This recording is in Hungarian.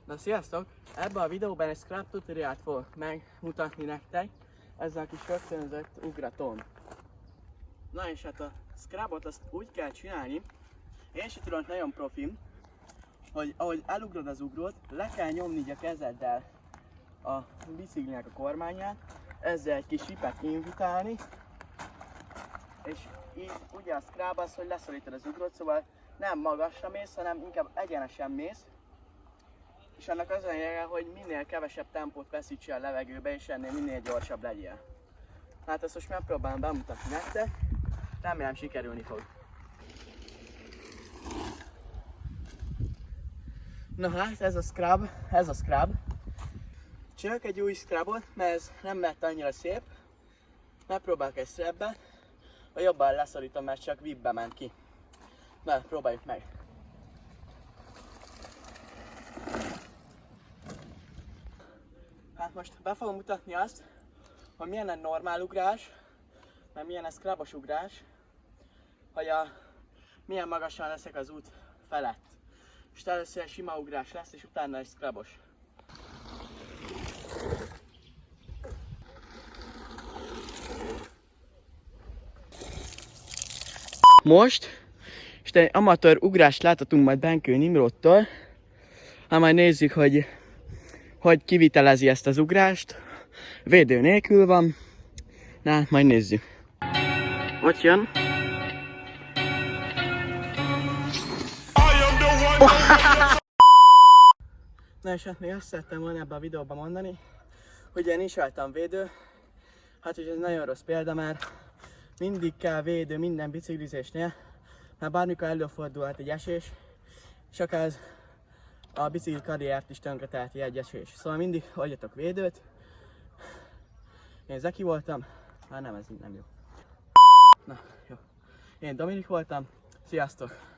Na sziasztok! Ebben a videóban egy scrub tutorialt fogok megmutatni nektek, ezzel a kis rögtönzött ugratón. Na és hát a scrubot azt úgy kell csinálni, én sem tudom nagyon profim, hogy ahogy elugrod az ugrót, le kell nyomni így a kezeddel a biciklinek a kormányát, ezzel egy kis hipet invitálni, és így ugye a scrub az, hogy leszorítod az ugrót, szóval nem magasra mész, hanem inkább egyenesen mész, és annak az a lényege, hogy minél kevesebb tempót veszítsél a levegőbe, és ennél minél gyorsabb legyél. Hát ezt most megpróbálom bemutatni nektek, remélem sikerülni fog. Na hát ez a scrub. Csinálok egy új scrubot, mert ez nem lett annyira szép. Megpróbálok egy szebben, a jobban leszorítom, mert csak vibbe ment ki. Na, próbáljuk meg. Hát most be fogom mutatni azt, hogy milyen egy normál ugrás, meg milyen egy scrubos ugrás, hogy milyen magasan leszek az út felett. És először egy sima ugrás lesz, és utána egy scrubos. Most, és egy amatőr ugrást láthatunk majd Benkő Nimrodtól, hát majd nézzük, hogy kivitelezi ezt az ugrást. Védő nélkül van. Na, majd nézzük. Ott jön. Na és hát még azt szerettem volna ebben a videóban mondani, hogy én is voltam védő. Hát, hogy ez nagyon rossz példa, mert mindig kell védő minden biciklizésnél, mert bármikor előfordulhat egy esés, és akár ez a bicikli karriert is tönkreteheti egy esés. Szóval mindig adjatok védőt. Én Zeki voltam, nem, ez így nem jó. Na, jó. Én Dominik voltam, sziasztok!